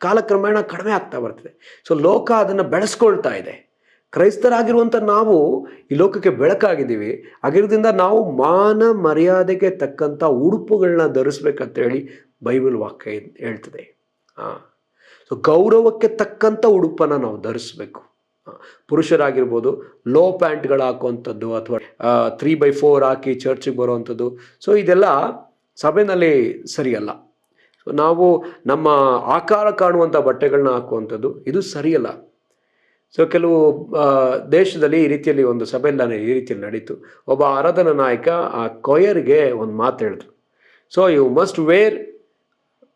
Speaker 1: ಕಾಲಕ್ರಮೇಣ ಕಡಿಮೆ ಆಗ್ತಾ ಬರ್ತಿದೆ. ಸೊ ಲೋಕ ಅದನ್ನು ಬೆಳೆಸ್ಕೊಳ್ತಾ ಇದೆ. ಕ್ರೈಸ್ತರಾಗಿರುವಂಥ ನಾವು ಈ ಲೋಕಕ್ಕೆ ಬೆಳಕಾಗಿದ್ದೀವಿ. ಆಗಿರೋದ್ರಿಂದ ನಾವು ಮಾನ ಮರ್ಯಾದೆಗೆ ತಕ್ಕಂಥ ಉಡುಪುಗಳನ್ನ ಧರಿಸ್ಬೇಕಂತೇಳಿ ಬೈಬಲ್ ವಾಕ್ಯ ಹೇಳ್ತದೆ. ಸೊ ಗೌರವಕ್ಕೆ ತಕ್ಕಂಥ ಉಡುಪನ್ನು ನಾವು ಧರಿಸ್ಬೇಕು. ಪುರುಷರಾಗಿರ್ಬೋದು ಲೋ ಪ್ಯಾಂಟ್ಗಳು ಹಾಕುವಂಥದ್ದು ಅಥವಾ 3x4 ಹಾಕಿ ಚರ್ಚಿಗೆ ಬರುವಂಥದ್ದು, ಸೊ ಇದೆಲ್ಲ ಸಭೆಯಲ್ಲಿ ಸರಿಯಲ್ಲ. ಸೊ ನಾವು ನಮ್ಮ ಆಕಾರ ಕಾಣುವಂಥ ಬಟ್ಟೆಗಳನ್ನ ಹಾಕುವಂಥದ್ದು ಇದು ಸರಿಯಲ್ಲ. ಸೊ ಕೆಲವು ದೇಶದಲ್ಲಿ ಈ ರೀತಿಯಲ್ಲಿ ಒಂದು ಸಭೆಯಲ್ಲಿ ಈ ರೀತಿಯಲ್ಲಿ ನಡೀತು. ಒಬ್ಬ ಆರಾಧನಾ ನಾಯಕ ಆ ಕೊಯರ್ಗೆ ಒಂದು ಮಾತು ಹೇಳಿದ್ರು. So you must wear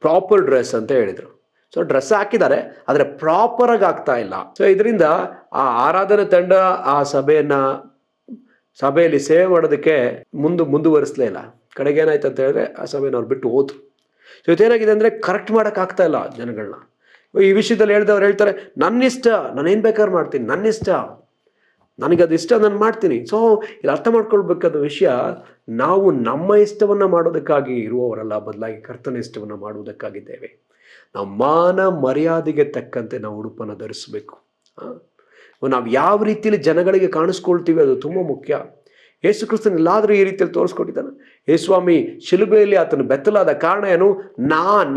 Speaker 1: proper dress ಅಂತ ಹೇಳಿದರು. ಸೊ ಡ್ರೆಸ್ ಹಾಕಿದ್ದಾರೆ, ಆದರೆ ಪ್ರಾಪರಾಗಿ ಆಗ್ತಾ ಇಲ್ಲ. ಸೊ ಇದರಿಂದ ಆ ಆರಾಧನಾ ತಂಡ ಆ ಸಭೆಯಲ್ಲಿ ಸೇವೆ ಮಾಡೋದಕ್ಕೆ ಮುಂದುವರಿಸಲೇ ಇಲ್ಲ. ಕಡೆಗೆ ಏನಾಯ್ತು ಅಂತ ಹೇಳಿದ್ರೆ ಆ ಸಭೆಯವ್ರು ಬಿಟ್ಟು ಹೋದ್ರು. ಸೊ ಇದೇನಾಗಿದೆ ಅಂದರೆ ಕರೆಕ್ಟ್ ಮಾಡೋಕ್ಕಾಗ್ತಾ ಇಲ್ಲ ಜನಗಳನ್ನ. ಈ ವಿಷಯದಲ್ಲಿ ಹೇಳಿದವ್ರು ಹೇಳ್ತಾರೆ, ನನ್ನ ಇಷ್ಟ, ನಾನೇನು ಬೇಕಾದ್ರೂ ಮಾಡ್ತೀನಿ, ನನ್ನ ಇಷ್ಟ, ನನಗದು ಇಷ್ಟ, ನಾನು ಮಾಡ್ತೀನಿ. ಸೊ ಇಲ್ಲಿ ಅರ್ಥ ಮಾಡ್ಕೊಳ್ಬೇಕಾದ ವಿಷಯ, ನಾವು ನಮ್ಮ ಇಷ್ಟವನ್ನು ಮಾಡೋದಕ್ಕಾಗಿ ಇರುವವರಲ್ಲ, ಬದಲಾಗಿ ಕರ್ತನ ಇಷ್ಟವನ್ನು ಮಾಡುವುದಕ್ಕಾಗಿದ್ದೇವೆ. ನಾವು ಮಾನ ಮರ್ಯಾದೆಗೆ ತಕ್ಕಂತೆ ನಾವು ಉಡುಪನ್ನು ಧರಿಸಬೇಕು. ನಾವು ಯಾವ ರೀತಿಯಲ್ಲಿ ಜನಗಳಿಗೆ ಕಾಣಿಸ್ಕೊಳ್ತೀವಿ ಅದು ತುಂಬ ಮುಖ್ಯ. ಯೇಸು ಕ್ರಿಸ್ತನ ಎಲ್ಲಾದರೂ ಈ ರೀತಿಯಲ್ಲಿ ತೋರಿಸ್ಕೊಟ್ಟಿದ್ದಾನೆ. ಯೇಸುಸ್ವಾಮಿ ಶಿಲುಬೆಯಲ್ಲಿ ಆತನು ಬೆತ್ತಲಾದ ಕಾರಣ ಏನು?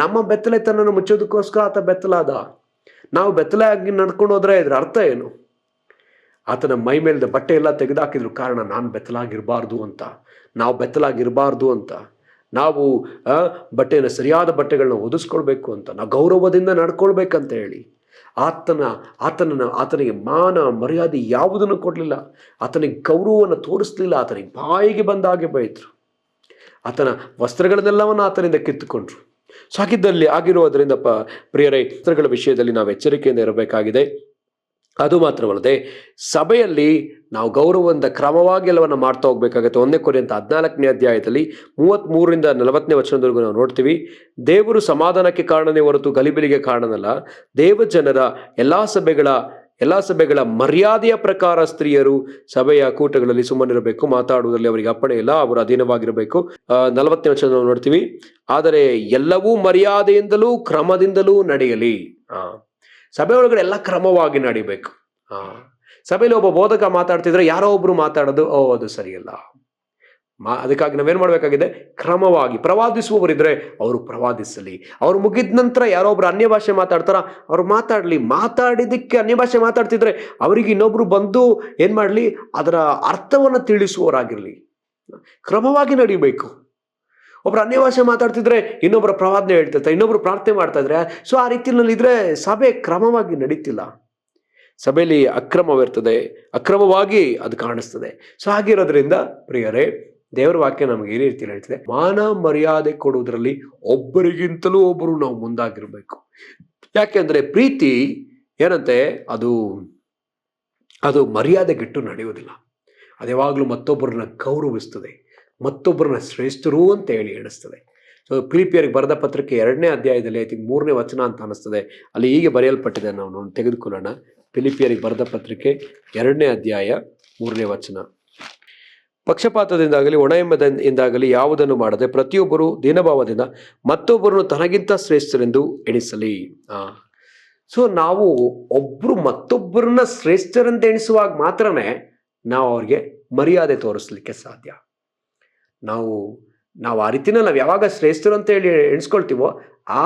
Speaker 1: ನಮ್ಮ ಬೆತ್ತಲೆತನನ್ನು ಮುಚ್ಚೋದಕ್ಕೋಸ್ಕರ ಆತ ಬೆತ್ತಲಾದ. ನಾವು ಬೆತ್ತಲಾಗಿ ನಡ್ಕೊಂಡು ಹೋದ್ರೆ ಇದ್ರ ಅರ್ಥ ಏನು? ಆತನ ಮೈ ಮೇಲಿದ್ದ ಬಟ್ಟೆ ಎಲ್ಲ ತೆಗೆದುಹಾಕಿದ್ರು. ಕಾರಣ ನಾನು ಬೆತ್ತಲಾಗಿರಬಾರ್ದು ಅಂತ, ನಾವು ಬೆತ್ತಲಾಗಿರಬಾರ್ದು ಅಂತ, ನಾವು ಬಟ್ಟೆಯನ್ನು ಸರಿಯಾದ ಬಟ್ಟೆಗಳನ್ನ ಒದಿಸ್ಕೊಳ್ಬೇಕು ಅಂತ, ನಾವು ಗೌರವದಿಂದ ನಡ್ಕೊಳ್ಬೇಕಂತ ಹೇಳಿ ಆತನಿಗೆ ಮಾನ ಮರ್ಯಾದೆ ಯಾವುದನ್ನು ಕೊಡಲಿಲ್ಲ. ಆತನಿಗೆ ಗೌರವವನ್ನು ತೋರಿಸ್ಲಿಲ್ಲ. ಆತನಿಗೆ ಬಾಯಿಗೆ ಬಂದ ಹಾಗೆ ಬೈದ್ರು. ಆತನ ವಸ್ತ್ರಗಳನ್ನೆಲ್ಲವನ್ನು ಆತನಿಂದ ಕಿತ್ತುಕೊಂಡ್ರು. ಸೊ ಆಗಿರೋದ್ರಿಂದ ಪ್ರಿಯರೇ, ವಸ್ತ್ರಗಳ ವಿಷಯದಲ್ಲಿ ನಾವು ಎಚ್ಚರಿಕೆಯಿಂದ ಇರಬೇಕಾಗಿದೆ. ಅದು ಮಾತ್ರವಲ್ಲದೆ ಸಭೆಯಲ್ಲಿ ನಾವು ಗೌರವದಿಂದ ಕ್ರಮವಾಗಿ ಎಲ್ಲವನ್ನು ಮಾಡ್ತಾ ಹೋಗ್ಬೇಕಾಗತ್ತೆ. 1 ಕೊರಿಂಥ 14ನೇ ಅಧ್ಯಾಯದಲ್ಲಿ 33ರಿಂದ 40ನೇ ವಚನದವರೆಗೂ ನಾವು ನೋಡ್ತೀವಿ. ದೇವರು ಸಮಾಧಾನಕ್ಕೆ ಕಾರಣನೇ ಹೊರತು ಗಲಿಬಿಲಿಗೆ ಕಾರಣನಲ್ಲ. ದೇವಜನರ ಎಲ್ಲ ಸಭೆಗಳ ಎಲ್ಲ ಸಭೆಗಳ ಮರ್ಯಾದೆಯ ಪ್ರಕಾರ ಸ್ತ್ರೀಯರು ಸಭೆಯ ಕೂಟಗಳಲ್ಲಿ ಸುಮ್ಮನಿರಬೇಕು, ಮಾತಾಡುವುದರಲ್ಲಿ ಅವರಿಗೆ ಅಪ್ಪಣೆ ಇಲ್ಲ, ಅವರು ಅಧೀನವಾಗಿರಬೇಕು. 40ನೇ ವಚನ ನಾವು ನೋಡ್ತೀವಿ. ಆದರೆ ಎಲ್ಲವೂ ಮರ್ಯಾದೆಯಿಂದಲೂ ಕ್ರಮದಿಂದಲೂ ನಡೆಯಲಿ. ಸಭೆ ಒಳಗಡೆ ಎಲ್ಲ ಕ್ರಮವಾಗಿ ನಡಿಬೇಕು. ಸಭೆಯಲ್ಲಿ ಒಬ್ಬ ಬೋಧಕ ಮಾತಾಡ್ತಿದ್ರೆ ಯಾರೋ ಒಬ್ರು ಮಾತಾಡೋದು ಅದು ಸರಿಯಲ್ಲ. ಅದಕ್ಕಾಗಿ ನಾವೇನ್ ಮಾಡ್ಬೇಕಾಗಿದೆ, ಕ್ರಮವಾಗಿ. ಪ್ರವಾದಿಸುವವರಿದ್ರೆ ಅವರು ಪ್ರವಾದಿಸಲಿ. ಅವ್ರು ಮುಗಿದ ನಂತರ ಯಾರೋ ಒಬ್ರು ಅನ್ಯ ಭಾಷೆ ಮಾತಾಡ್ತಾರ, ಅವ್ರು ಮಾತಾಡ್ಲಿ. ಮಾತಾಡಿದಕ್ಕೆ ಅನ್ಯ ಭಾಷೆ ಮಾತಾಡ್ತಿದ್ರೆ ಅವರಿಗೆ ಇನ್ನೊಬ್ರು ಬಂದು ಏನ್ ಮಾಡ್ಲಿ, ಅದರ ಅರ್ಥವನ್ನು ತಿಳಿಸುವವರಾಗಿರ್ಲಿ. ಕ್ರಮವಾಗಿ ನಡಿಬೇಕು. ಒಬ್ರು ಅನ್ಯ ಭಾಷೆ ಮಾತಾಡ್ತಿದ್ರೆ ಇನ್ನೊಬ್ಬರ ಪ್ರವಾದನೆ ಹೇಳ್ತಿರ್ತಾರೆ, ಇನ್ನೊಬ್ರು ಪ್ರಾರ್ಥನೆ ಮಾಡ್ತಾ ಇದ್ರೆ, ಸೊ ಆ ರೀತಿಯಲ್ಲಿ ಇದ್ರೆ ಸಭೆ ಕ್ರಮವಾಗಿ ನಡೀತಿಲ್ಲ. ಸಭೆಯಲ್ಲಿ ಅಕ್ರಮವಿರ್ತದೆ, ಅಕ್ರಮವಾಗಿ ಅದು ಕಾಣಿಸ್ತದೆ. ಸೊ ಹಾಗಿರೋದ್ರಿಂದ ಪ್ರಿಯರೇ, ದೇವರ ವಾಕ್ಯ ನಮಗೆ ಈ ರೀತಿ ಹೇಳ್ತಿದೆ, ಮಾನ ಮರ್ಯಾದೆ ಕೊಡುವುದರಲ್ಲಿ ಒಬ್ಬರಿಗಿಂತಲೂ ಒಬ್ಬರು ನಾವು ಮುಂದಾಗಿರ್ಬೇಕು. ಯಾಕೆಂದ್ರೆ ಪ್ರೀತಿ ಏನಂತೆ, ಅದು ಮರ್ಯಾದೆಗೆಟ್ಟು ನಡೆಯುವುದಿಲ್ಲ. ಅದು ಯಾವಾಗಲೂ ಮತ್ತೊಬ್ಬರನ್ನ ಗೌರವಿಸ್ತದೆ, ಮತ್ತೊಬ್ಬರನ್ನ ಶ್ರೇಷ್ಠರು ಅಂತ ಹೇಳಿ ಎಣಿಸ್ತದೆ. ಸೊ ಫಿಲಿಪಿಯರಿಗೆ ಬರೆದ ಪತ್ರಕ್ಕೆ 2ನೇ ಅಧ್ಯಾಯದಲ್ಲಿ, ಐ ಥಿಂಕ್ 3ನೇ ವಚನ ಅಂತ ಅನಿಸ್ತದೆ, ಅಲ್ಲಿ ಹೀಗೆ ಬರೆಯಲ್ಪಟ್ಟಿದೆ. ನಾವು ತೆಗೆದುಕೊಳ್ಳೋಣ. ಫಿಲಿಪಿಯರಿಗೆ ಬರೆದ ಪತ್ರಿಕೆ 2ನೇ ಅಧ್ಯಾಯ 3ನೇ ವಚನ. ಪಕ್ಷಪಾತದಿಂದಾಗಲಿ ಒಣಎಂಬದಿಂದಾಗಲಿ ಯಾವುದನ್ನು ಮಾಡದೆ ಪ್ರತಿಯೊಬ್ಬರು ದೀನಭಾವದಿಂದ ಮತ್ತೊಬ್ಬರನ್ನು ತನಗಿಂತ ಶ್ರೇಷ್ಠರೆಂದು ಎಣಿಸಲಿ. ಸೊ ನಾವು ಒಬ್ರು ಮತ್ತೊಬ್ಬರನ್ನ ಶ್ರೇಷ್ಠರಂತ ಎಣಿಸುವಾಗ ಮಾತ್ರನೇ ನಾವು ಅವ್ರಿಗೆ ಮರ್ಯಾದೆ ತೋರಿಸ್ಲಿಕ್ಕೆ ಸಾಧ್ಯ. ನಾವು ಆ ರೀತಿನ ನಾವು ಯಾವಾಗ ಶ್ರೇಷ್ಠರು ಅಂತ ಹೇಳಿ ಎಣಿಸ್ಕೊಳ್ತೀವೋ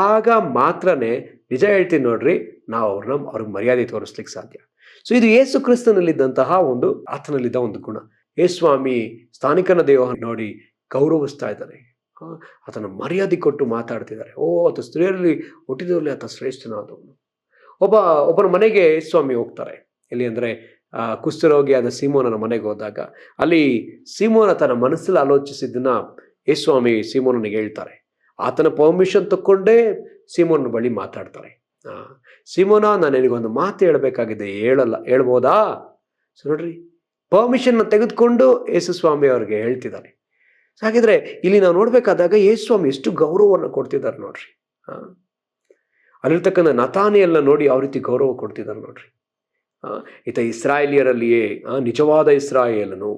Speaker 1: ಆಗ ಮಾತ್ರನೇ, ನಿಜ ಹೇಳ್ತೀನಿ ನೋಡ್ರಿ, ನಾವು ಅವ್ರಿಗೆ ಮರ್ಯಾದೆ ತೋರಿಸ್ಲಿಕ್ಕೆ ಸಾಧ್ಯ. ಸೊ ಇದು ಯೇಸು ಕ್ರಿಸ್ತನಲ್ಲಿದ್ದಂತಹ ಆತನಲ್ಲಿದ್ದ ಒಂದು ಗುಣ. ಯೇಸ್ವಾಮಿ ಸ್ಥಾನಿಕನ ದೇವವನ್ನು ನೋಡಿ ಗೌರವಿಸ್ತಾ ಇದ್ದಾರೆ, ಆತನ ಮರ್ಯಾದೆ ಕೊಟ್ಟು ಮಾತಾಡ್ತಿದ್ದಾರೆ. ಆತ ಸ್ತ್ರೀಯರಲ್ಲಿ ಹುಟ್ಟಿದವರಲ್ಲಿ ಆತ ಶ್ರೇಷ್ಠನಾದವನು. ಒಬ್ಬನ ಮನೆಗೆ ಯೇಸ್ವಾಮಿ ಹೋಗ್ತಾರೆ. ಎಲ್ಲಿ ಅಂದರೆ ಕುಷ್ಠರೋಗಿಯಾದ ಸೀಮೋನನ ಮನೆಗೆ ಹೋದಾಗ ಅಲ್ಲಿ ಸೀಮೋನ ತನ್ನ ಮನಸ್ಸಲ್ಲಿ ಆಲೋಚಿಸಿದ್ದನ್ನ ಯೇಸ್ವಾಮಿ ಸೀಮೋನನಿಗೆ ಹೇಳ್ತಾರೆ. ಆತನ ಪರ್ಮಿಷನ್ ತಕ್ಕೊಂಡೇ ಸೀಮೋನ ಬಳಿ ಮಾತಾಡ್ತಾರೆ. ಸೀಮೋನ, ನಾನು ನಿನಗೊಂದು ಮಾತು ಹೇಳಬೇಕಾಗಿದೆ, ಹೇಳ್ಬೋದಾ? ಸೊ ನೋಡ್ರಿ, ಪರ್ಮಿಷನ್ ತೆಗೆದುಕೊಂಡು ಯೇಸುಸ್ವಾಮಿ ಅವ್ರಿಗೆ ಹೇಳ್ತಿದ್ದಾರೆ. ಹಾಗಿದ್ರೆ ಇಲ್ಲಿ ನಾವು ನೋಡ್ಬೇಕಾದಾಗ ಯೇಸುಸ್ವಾಮಿ ಎಷ್ಟು ಗೌರವವನ್ನು ಕೊಡ್ತಿದ್ದಾರೆ ನೋಡ್ರಿ. ಅಲ್ಲಿರ್ತಕ್ಕಂಥ ನತಾನಿಯಲ್ನ ನೋಡಿ ಯಾವ ರೀತಿ ಗೌರವ ಕೊಡ್ತಿದ್ದಾರೆ ನೋಡ್ರಿ. ಈತ ಇಸ್ರಾಯೇಲಿಯರಲ್ಲಿಯೇ ನಿಜವಾದ ಇಸ್ರಾಯೇಲನು,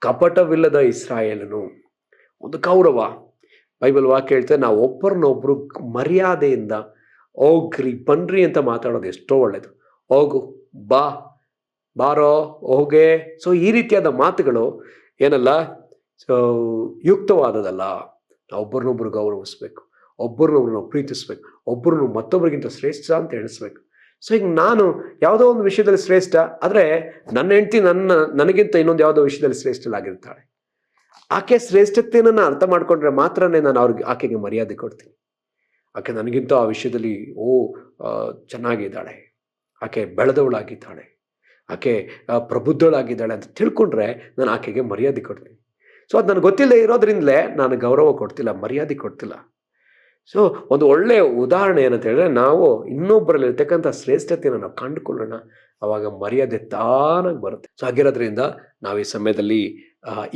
Speaker 1: ಕಪಟವಿಲ್ಲದ ಇಸ್ರಾಯೇಲನು. ಒಂದು ಗೌರವ. ಬೈಬಲ್ ವಾಕ್ಯ ಹೇಳ್ತಾರೆ, ನಾವು ಒಬ್ಬರನ್ನೊಬ್ರು ಮರ್ಯಾದೆಯಿಂದ ಹೋಗ್ರಿ ಬನ್ರಿ ಅಂತ ಮಾತಾಡೋದು ಎಷ್ಟೋ ಒಳ್ಳೇದು. ಹೋಗು, ಬಾರೋ, ಹೋಗೆ. ಸೊ ಈ ರೀತಿಯಾದ ಮಾತುಗಳು ಏನಲ್ಲ, ಯುಕ್ತವಾದದಲ್ಲ. ನಾವು ಒಬ್ಬರನ್ನೊಬ್ರು ಗೌರವಿಸ್ಬೇಕು, ಒಬ್ಬರನ್ನೊಬ್ರು ನಾವು ಪ್ರೀತಿಸ್ಬೇಕು, ಒಬ್ಬರನ್ನು ಮತ್ತೊಬ್ಬರಿಗಿಂತ ಶ್ರೇಷ್ಠ ಅಂತ ಎಣಿಸ್ಬೇಕು. ಸೊ ಈಗ ನಾನು ಯಾವುದೋ ಒಂದು ವಿಷಯದಲ್ಲಿ ಶ್ರೇಷ್ಠ, ಆದರೆ ನನ್ನ ಹೆಂಡತಿ ನನಗಿಂತ ಇನ್ನೊಂದು ಯಾವುದೋ ವಿಷಯದಲ್ಲಿ ಶ್ರೇಷ್ಠಳಾಗಿರ್ತಾಳೆ. ಆಕೆ ಶ್ರೇಷ್ಠತೆಯನ್ನು ಅರ್ಥ ಮಾಡ್ಕೊಂಡ್ರೆ ಮಾತ್ರನೇ ನಾನು ಆಕೆಗೆ ಮರ್ಯಾದೆ ಕೊಡ್ತೀನಿ. ಆಕೆ ನನಗಿಂತ ಆ ವಿಷಯದಲ್ಲಿ ಚೆನ್ನಾಗಿದ್ದಾಳೆ, ಆಕೆ ಬೆಳೆದವಳಾಗಿದ್ದಾಳೆ, ಆಕೆ ಪ್ರಬುದ್ಧಳಾಗಿದ್ದಾಳೆ ಅಂತ ತಿಳ್ಕೊಂಡ್ರೆ ನಾನು ಆಕೆಗೆ ಮರ್ಯಾದೆ ಕೊಡ್ತೀನಿ. ಸೊ ಅದು ನನಗೆ ಗೊತ್ತಿಲ್ಲದೆ ಇರೋದ್ರಿಂದಲೇ ನಾನು ಗೌರವ ಕೊಡ್ತಿಲ್ಲ, ಮರ್ಯಾದೆ ಕೊಡ್ತಿಲ್ಲ. ಸೊ ಒಂದು ಒಳ್ಳೆಯ ಉದಾಹರಣೆ ಏನಂತ ಹೇಳಿದ್ರೆ, ನಾವು ಇನ್ನೊಬ್ಬರಲ್ಲಿರ್ತಕ್ಕಂಥ ಶ್ರೇಷ್ಠತೆಯನ್ನು ನಾವು ಕಂಡುಕೊಳ್ಳೋಣ, ಅವಾಗ ಮರ್ಯಾದೆ ತಾನಾಗಿ ಬರುತ್ತೆ. ಸೊ ಹಾಗಿರೋದ್ರಿಂದ ನಾವು ಈ ಸಮಯದಲ್ಲಿ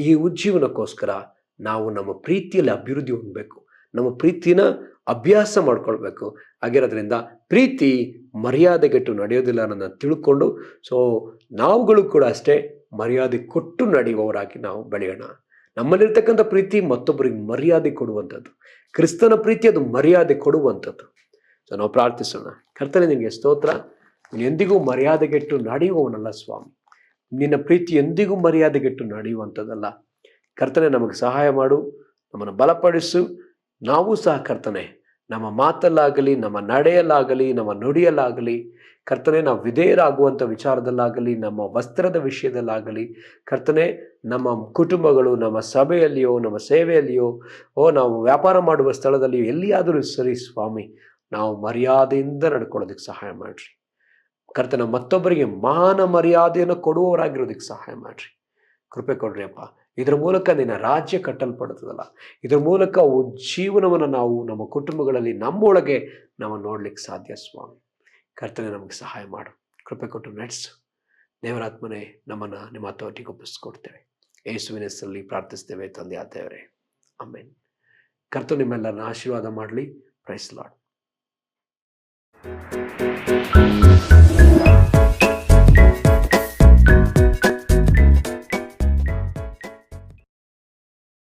Speaker 1: ಈ ಉಜ್ಜೀವನಕ್ಕೋಸ್ಕರ ನಾವು ನಮ್ಮ ಪ್ರೀತಿಯಲ್ಲಿ ಅಭಿವೃದ್ಧಿ ಹೊಂದಬೇಕು, ನಮ್ಮ ಪ್ರೀತಿನ ಅಭ್ಯಾಸ ಮಾಡ್ಕೊಳ್ಬೇಕು. ಆಗಿರೋದ್ರಿಂದ ಪ್ರೀತಿ ಮರ್ಯಾದೆಗೆಟ್ಟು ನಡೆಯೋದಿಲ್ಲ ಅನ್ನೋದನ್ನ ತಿಳ್ಕೊಂಡು, ಸೊ ನಾವುಗಳು ಕೂಡ ಅಷ್ಟೇ ಮರ್ಯಾದೆ ಕೊಟ್ಟು ನಡೆಯುವವರಾಗಿ ನಾವು ಬೆಳೆಯೋಣ. ನಮ್ಮಲ್ಲಿರ್ತಕ್ಕಂಥ ಪ್ರೀತಿ ಮತ್ತೊಬ್ಬರಿಗೆ ಮರ್ಯಾದೆ ಕೊಡುವಂಥದ್ದು. ಕ್ರಿಸ್ತನ ಪ್ರೀತಿ ಅದು ಮರ್ಯಾದೆ ಕೊಡುವಂಥದ್ದು. ಸೊ ನಾವು ಪ್ರಾರ್ಥಿಸೋಣ. ಕರ್ತನೇ, ನಿನಗೆ ಸ್ತೋತ್ರ. ನೀನು ಎಂದಿಗೂ ಮರ್ಯಾದೆಗೆಟ್ಟು ನಡೆಯುವವನಲ್ಲ ಸ್ವಾಮಿ. ನಿನ್ನ ಪ್ರೀತಿ ಎಂದಿಗೂ ಮರ್ಯಾದೆಗೆಟ್ಟು ನಡೆಯುವಂಥದ್ದಲ್ಲ. ಕರ್ತನೆ, ನಮಗೆ ಸಹಾಯ ಮಾಡು, ನಮ್ಮನ್ನು ಬಲಪಡಿಸು. ನಾವು ಸಹ ಕರ್ತನೆ, ನಮ್ಮ ಮಾತಲ್ಲಾಗಲಿ, ನಮ್ಮ ನಡೆಯಲ್ಲಾಗಲಿ, ನಮ್ಮ ನುಡಿಯಲ್ಲಾಗಲಿ ಕರ್ತನೆ, ನಾವು ವಿಧೇಯರಾಗುವಂಥ ವಿಚಾರದಲ್ಲಾಗಲಿ, ನಮ್ಮ ವಸ್ತ್ರದ ವಿಷಯದಲ್ಲಾಗಲಿ ಕರ್ತನೆ, ನಮ್ಮ ಕುಟುಂಬಗಳು, ನಮ್ಮ ಸಭೆಯಲ್ಲಿಯೋ, ನಮ್ಮ ಸೇವೆಯಲ್ಲಿಯೋ, ನಾವು ವ್ಯಾಪಾರ ಮಾಡುವ ಸ್ಥಳದಲ್ಲಿಯೋ, ಎಲ್ಲಿಯಾದರೂ ಸರಿ ಸ್ವಾಮಿ, ನಾವು ಮರ್ಯಾದೆಯಿಂದ ನಡ್ಕೊಳ್ಳೋದಕ್ಕೆ ಸಹಾಯ ಮಾಡಿರಿ. ಕರ್ತನ ಮತ್ತೊಬ್ಬರಿಗೆ ಮಾನ ಮರ್ಯಾದೆಯನ್ನು ಕೊಡುವವರಾಗಿರೋದಕ್ಕೆ ಸಹಾಯ ಮಾಡಿರಿ. ಕೃಪೆ ಕೊಡ್ರಿ ಅಪ್ಪ. ಇದರ ಮೂಲಕ ನಿನ್ನ ರಾಜ್ಯ ಕಟ್ಟಲ್ಪಡುತ್ತದಲ್ಲ, ಇದರ ಮೂಲಕ ಜೀವನವನ್ನು ನಾವು ನಮ್ಮ ಕುಟುಂಬಗಳಲ್ಲಿ ನಮ್ಮೊಳಗೆ ನಾವು ನೋಡ್ಲಿಕ್ಕೆ ಸಾಧ್ಯ ಸ್ವಾಮಿ. ಕರ್ತನೆ, ನಮಗೆ ಸಹಾಯ ಮಾಡು, ಕೃಪೆ ಕೊಟ್ಟು ನಡೆಸು. ದೇವರಾತ್ಮನೇ, ನಮ್ಮನ್ನು ನಿಮ್ಮ ಹತೋಟಿಗೆ ಒಪ್ಪಿಸ್ಕೊಡ್ತೇವೆ. ಯೇಸುವಿನ ಹೆಸರಲ್ಲಿ ಪ್ರಾರ್ಥಿಸ್ತೇವೆ ತಂದೆ ಆದೇವರೇ, ಆಮೆನ್. ಕರ್ತನು ನಿಮ್ಮೆಲ್ಲರನ್ನ ಆಶೀರ್ವಾದ ಮಾಡಲಿ. Praise lord.